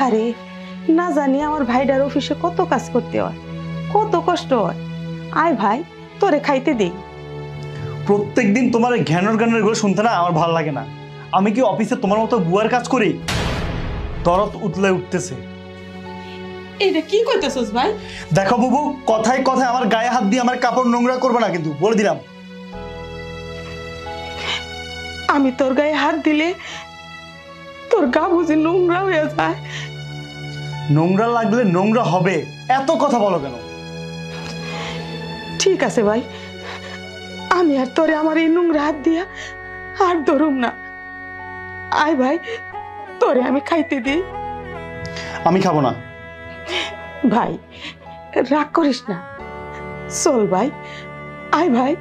আহারে, না জানি আমার ভাইটার অফিসে কত কাজ করতে হয়, কত কষ্ট হয়। আয় ভাই, তোরে খাইতে দেই। প্রত্যেকদিন তোমার এই ঘ্যানোর গানের গুলো শুনতে না আমার ভালো লাগে না। আমি কি অফিসে তোমার মতো বুয়ার কাজ করি? দরদ উতলে উঠতেছে। এইটা কি কইতেছস ভাই? দেখো বুবু, কথায় কথায় আমার গায়ে হাত দিয়ে আমার কাপড় নোংরা করবে না কিন্তু, বলে দিলাম। আমি তোর গায়ে হাত দিলে তোর গা বুঝি নোংরা হয়ে যায়? নোংরা লাগলে নোংরা হবে, এত কথা বলো কেন? ঠিক আছে ভাই, আমি আর তোরে আমার এই নোংরা হাত দিয়া আর ধরুম না। আয় ভাই, তোরে আমি খাইতে দিই। আমি খাবো না। ভাই রাগ করিস না, চল ভাই, আয় ভাই।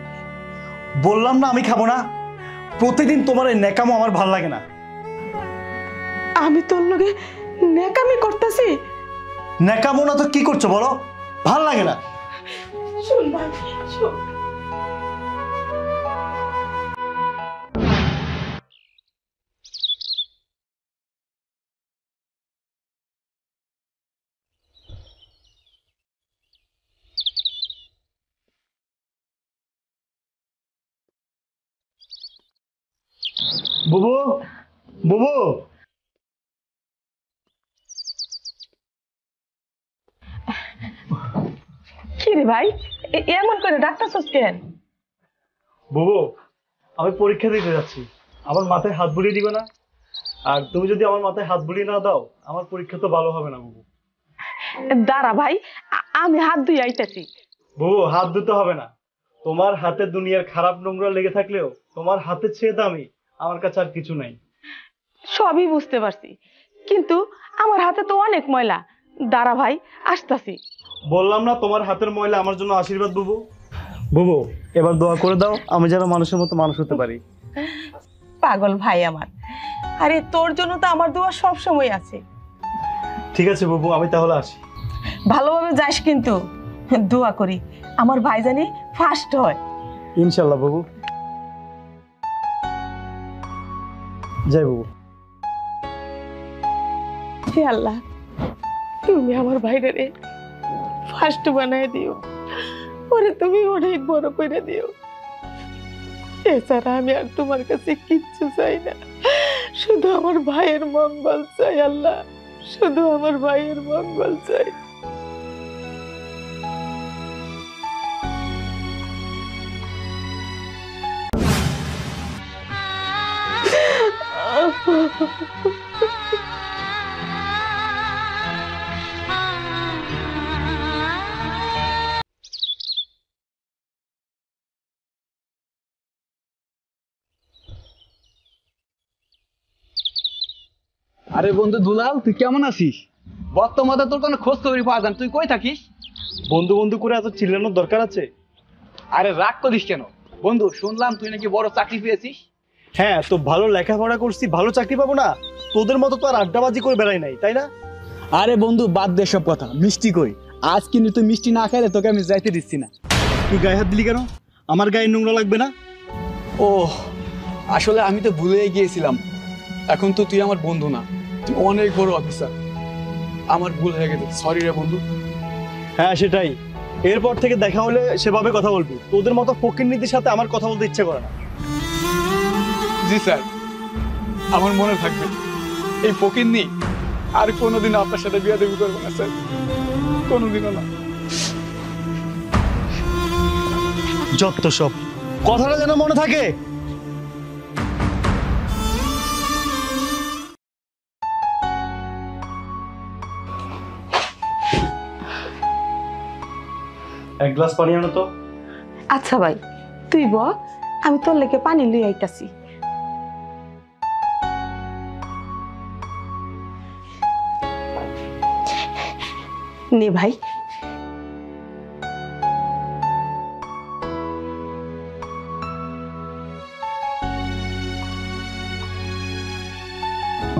বললাম না আমি খাবো না। প্রতিদিন তোমার এই নেকামো আমার ভাল লাগে না। আমি তোর লগে নেকামি করতেছি? নেকামো না তো কি করছো বলো? ভাল লাগে না। শুন ভাই, শুন। বুবু, বুবু, কি রে ভাই, এমন করে ডাক্তারছস কেন? বুবু, আমি পরীক্ষা দিতে যাচ্ছি, আমার মাথায় হাত বুলিয়ে দিবে না? আর তুমি যদি আমার মাথায় হাত বুলিয়ে না দাও, আমার পরীক্ষা তো ভালো হবে না বুবু। দাঁড়া ভাই, আমি হাত ধুই আইতাছি। বুবু, হাত ধুতে হবে না। তোমার হাতে দুনিয়ার খারাপ নোংরা লেগে থাকলেও তোমার হাতের চেয়ে দামি আমার কাছে আর কিছু নাই। সবই বুঝতে পারছি, কিন্তু আমার হাতে তো অনেক ময়লা। দাঁড়া ভাই, আসতাছি। বললাম না তোমার হাতের ময়লা আমার জন্য আশীর্বাদ বুবু। বুবু, এবার দোয়া করে দাও আমি যেন মানুষের মতো মানুষ হতে পারি। পাগল ভাই আমার, আরে তোর জন্য তো আমার দোয়া সব সময় আছে। ঠিক আছে বুবু, আমি তাহলে আসি। ভালোভাবে যাস কিন্তু, দোয়া করি আমার ভাই জানি ফার্স্ট হয়। ইনশাল্লাহ বুবু। যাই বুবু। হে আল্লাহ, তুমি আমার ভাইরে ফার্স্ট বানায় দিও, ওরে তুমি অনেক বড় করে দিও। এছাড়া আমি আর তোমার কাছে কিচ্ছু চাই না, শুধু আমার ভাইয়ের মঙ্গল চাই। আল্লাহ, শুধু আমার ভাইয়ের মঙ্গল চাই। আরে বন্ধু দুলাল, তুই কেমন আছিস? বর্তমানে তোর কোনো খোঁজ খবরই পাওয়া যায় না, তুই কই থাকিস? বন্ধু বন্ধু করে এত চিল্লানোর দরকার আছে? আরে রাগ করিস কেন বন্ধু, শুনলাম তুই নাকি বড় চাকরি পেয়েছিস। হ্যাঁ, তো ভালো লেখাপড়া করছি, ভালো চাকরি পাবো না? তোদের মতো তো আর আড্ডাবাজি করে বেড়াই নাই, তাই না? আরে বন্ধু বাদ দে সব কথা, মিষ্টি কই? আজ কিন্তু তুই মিষ্টি না খাইলে তোকে আমি যাইতে দিচ্ছি না। তুই গায়ে হাত দিলি কেন? আমার গায়ে নোংরা লাগবে না? ও আসলে আমি তো ভুলেই গিয়েছিলাম, এখন তো তুই আমার বন্ধু না, তুই অনেক বড় অফিসার। আমার ভুল হয়ে গেছে, সরি রে বন্ধু। হ্যাঁ সেটাই, এরপর থেকে দেখা হলে সেভাবে কথা বলবি। তোদের মতো ফকিন্নিদের সাথে আমার কথা বলতে ইচ্ছে করে না। জি স্যার, আমার মনে থাকবে। এই ফকিন্নি আর কোনোদিনও আপনার সাথে বিয়াদবি করবো না স্যার, কোনোদিনও না। যত সব কথাটা যেন মনে থাকে। এক গ্লাস পানি আনো তো। আচ্ছা ভাই, তুই ব, আমি তোর লেগে পানি লই আইতাছি। নে ভাই।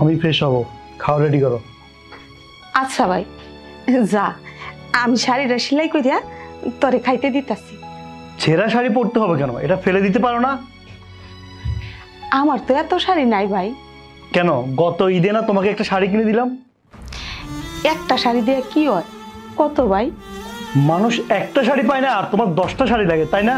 আমি ফ্রেশ হবো, খাওয়া রেডি করো। আচ্ছা ভাই, যা, আমি শাড়িটা সেলাই করিয়া তোরে খাইতে দিতাছি। ছেঁড়া শাড়ি পরতে হবে কেন? এটা ফেলে দিতে পারো না? আমার তো এত শাড়ি নাই ভাই। কেন, গত ঈদে না তোমাকে একটা শাড়ি কিনে দিলাম? একটা শাড়ি দিয়ে কি হয় কত ভাই? মানুষ একটা শাড়ি পায় না আর তোমার 10টা শাড়ি লাগে, তাই না?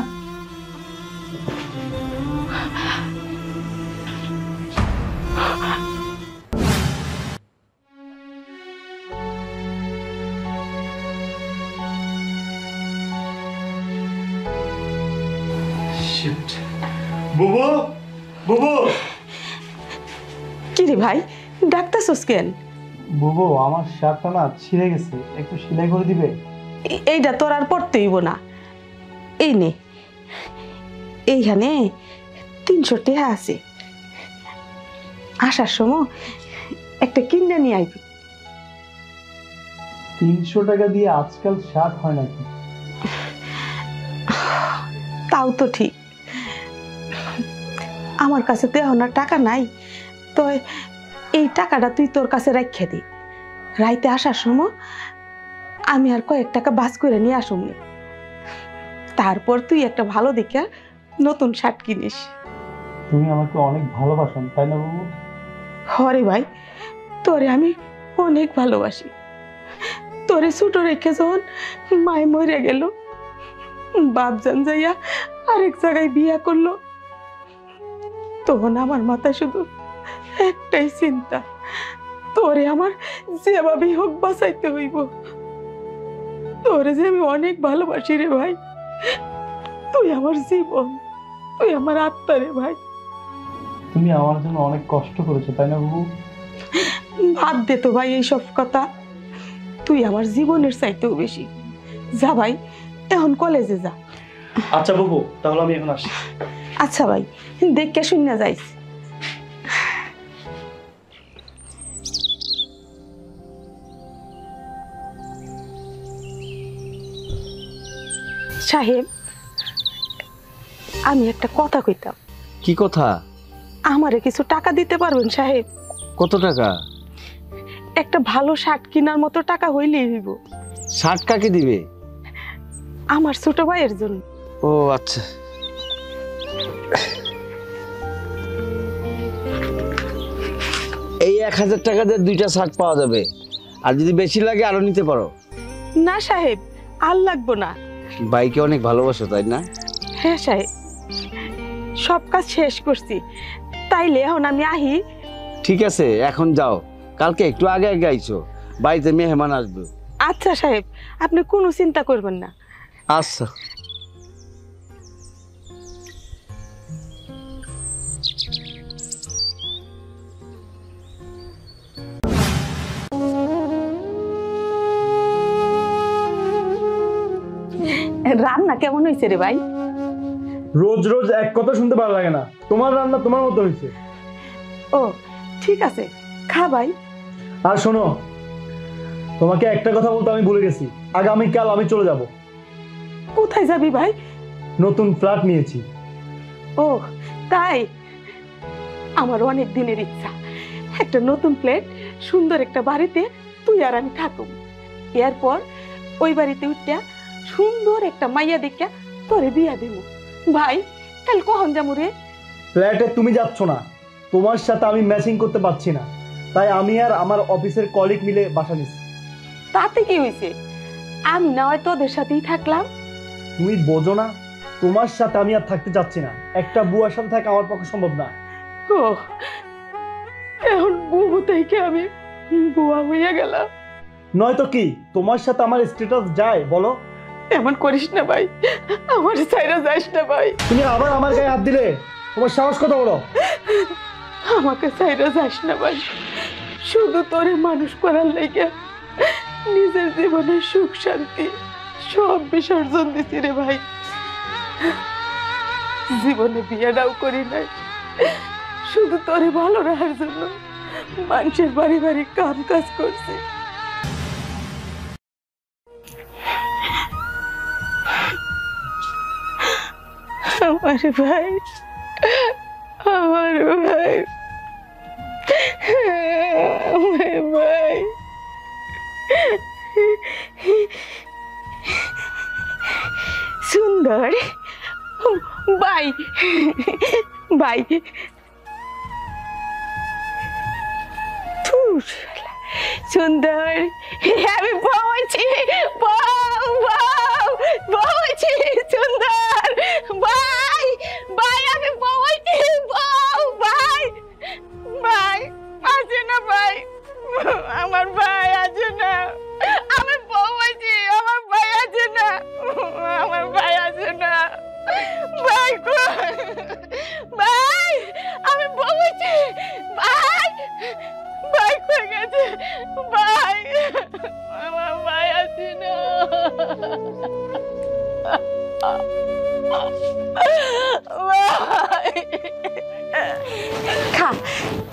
Shit. বুবু, বুবু, কি রে ভাই, ডাকতেছস কেন? বুবু, আমার শার্টটা না ছিঁড়ে গেছে, একটু সেলাই করে দিবে? এইটা তোর আর পড়তে হইব না। এই নে, এইখানে 300 টাকা আছে, আসার সময় একটা কিনে নিয়ে আইবি। 300 টাকা দিয়ে আজকাল শার্ট হয় নাকি? তাও তো ঠিক, আমার কাছে তো এখন আর টাকা নাই, তো এই টাকাটা তুই তোর কাছে রাখিয়ে দি। রাইতে আসার সময় আমি আর কয়েক টাকা বাস করে নিয়ে আসুমনি, তারপর তুই একটা ভালো দেখে নতুন শার্ট কিনিস। তুমি আমাকে অনেক ভালোবাসো, তাই না বুবু? হরে ভাই, তোরে আমি অনেক ভালোবাসি। তোরে ছোট রেখে যখন মায় মরে গেল, বাপজান যাইয়া আরেক জায়গায় বিয়া করলো, তখন আমার মাথায় শুধু একটাই চিন্তা, তোরে আমার যেভাবেই হোক বাঁচাইতে হইব। তোরে যে আমি অনেক ভালোবাসি রে ভাই, তুই আমার জীবন, তুই আমার আত্মা রে ভাই। তুমি আমার জন্য অনেক কষ্ট করেছো, তাই না বুবু? বাদ দে তো ভাই এইসব কথা, তুই আমার জীবনের চাইতেও বেশি। যা ভাই, এখন কলেজে যা। আচ্ছা বুবু, তাহলে আমি এখন আসি। আচ্ছা ভাই, দেখে শুনে যাইস। সাহেব, আমি একটা কথা কইতাম। কি কথা? আমারে কিছু টাকা দিতে পারবেন সাহেব? কত টাকা? একটা ভালো শার্ট কেনার মতো টাকা হইলেই হইব। শার্ট কাকে দিবে? আমার ছোট ভাইয়ের জন্য। ও আচ্ছা, এই 1000 টাকা দিয়ে 2টা শার্ট পাওয়া যাবে, আর যদি বেশি লাগে আরো নিতে পারো। না সাহেব, আর লাগবো না। বাইকে অনেক ভালোবাসো, তাই না? হ্যাঁ সাহেব, সব কাজ শেষ করছি, তাইলে এখন আমি আহি। ঠিক আছে, এখন যাও, কালকে একটু আগে আগে আইছো, বাড়িতে মেহমান আসবে। আচ্ছা সাহেব, আপনি কোনো চিন্তা করবেন না। আচ্ছা। রান্না কেমন হয়েছে রে ভাই? রোজ রোজ এক কথা শুনতে ভালো লাগে না, তোমার রান্না তোমার মতো হয়েছে। ও ঠিক আছে, খা ভাই। আর শোনো, তোমাকে একটা কথা বলতে আমি ভুলে গেছি, আগামীকাল আমি চলে যাব। কোথায় যাবি ভাই? নতুন ফ্ল্যাট নিয়েছি। ও তাই, আমার অনেক দিনের ইচ্ছা, একটা নতুন ফ্ল্যাট, সুন্দর একটা বাড়িতে তুই আর আমি থাকুম। এরপর ওই বাড়িতে উঠতে সুন্দর একটা মাইয়া দেখে তোরে বিয়া দেব। ভাই কাল কখন যাবো রে? ফ্ল্যাটে তুমি যাচ্ছ না, তোমার সাথে আমি ম্যাচিং করতে পারছি না, তাই আমি আর আমার অফিসের কলিগ মিলে বাসা নিচ্ছি। তাতে কি হয়েছে, আমি না হয় তোদের সাথেই থাকলাম। তুমি বোঝো না, তোমার সাথে আমি আর থাকতে চাচ্ছি না, একটা বুয়ার সাথে থাকা আমার পক্ষে সম্ভব না। ও এখন বুবু থেকে আমি বুয়া হইয়া গেলাম। নয়তো কি তোমার সাথে আমার স্ট্যাটাস যায় বলো? এমন করিস না ভাই, আমার ছাইরা যাইস না ভাই। তুমি আবার আমার গায়ে হাত দিলে, তোমার সাহস কত বড়? আমাকে ছাইরা যাইস না ভাই, শুধু তোরে মানুষ করার লেগে নিজের জীবনের সুখ শান্তি সব বিসর্জন দিছি রে ভাই। জীবনে বিয়েটাও করি নাই, শুধু তোরে ভালো রাখার জন্য মানুষের বাড়ি বাড়ি কাম কাজ করছি। আমার ভাই, আমার ভাই, আমার ভাই। সুন্দর ভাই, ভাই সুন্দর আমি বউ হয়েছি, বউ হয়েছি সুন্দর ভাই, ভাই আমি বউ হয়েছি, ভাই, ভাই আছে না ভাই, আমার ভাই আছে না, আমি বউ হয়েছি, আমার ভাই আছে না, আমার ভাই আছে না, ভাই কই? ভাই আমি বউ হয়েছি, ভাই, ভাই কই গেছে, ভাই আমার ভাই আছে না, ভাই। খা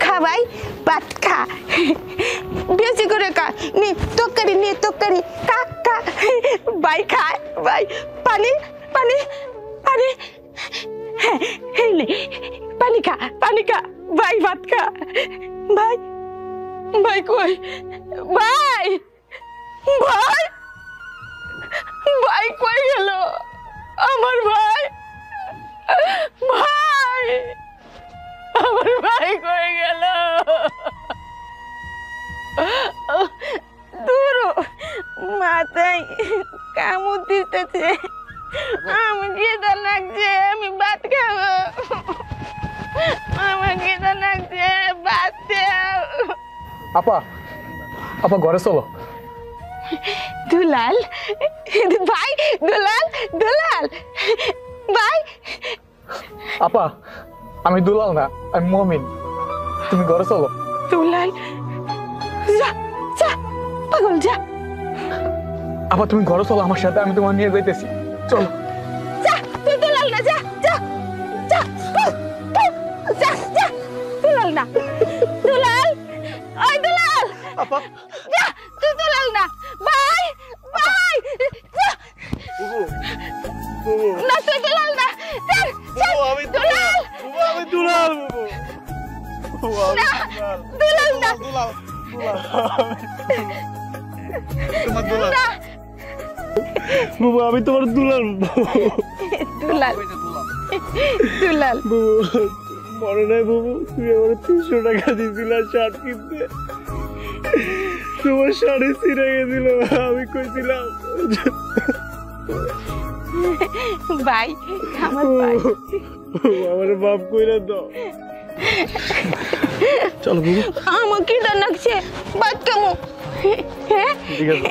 খা ভাই, ভাত খা, বেশি করে খা, নে তরকারি, নে তরকারি, খা খা ভাই, খা ভাই, পানি পানি পানি, হ্যাঁ এই নে পানি খা, পানি খা ভাই, ভাত খা ভাই, ভাই কই? ভাই, ভাই, ভাই কই গেল আমার ভাই, ভাই আমার ভাই কই গেল? দূর মাথায় কামড় দিতেছে, আমি খিদা লাগছে, আমি ভাত খাবো, আমার খিদা লাগছে, ভাত দাও। আপা, আপা ঘরে চলো। দুলাল ভাই, দুলাল, দুলাল ভাই। আপা আমি দুলাল না, আমি মমিন, তুমি ঘরে চলো। দুলাল যা যা, পাগল যা। আপা তুমি ঘরে চলো আমার সাথে, আমি তোমার নিয়ে যাইতেছি, চলো। যা তুই দুলাল না, যা যা যা যা যা, দুলাল না, দুলাল, ওই দুলাল, আপা যা তুই দুলাল না, ভাই, ভাই যা, না তুই দুলাল না, চল চল, আমি দুলাল, আমি দুলাল, না দুলাল না, তোমার দুলাল, না বাবু আমি তোমার দুলাল, দুলাল, দুলাল মনে নাই বাবু, তুমি আমার 300 টাকা দিয়েছিল শার্ট কিনতে, তোমার শাড়ি ছিঁড়ে গেছিল, আমি কইছিলাম ভাই, আমার ভাই, আমার বাপ কইরা দাও। চলো বাবু, আমার কি লাগছে, বাদ কেমন, হ্যাঁ ঠিক আছে।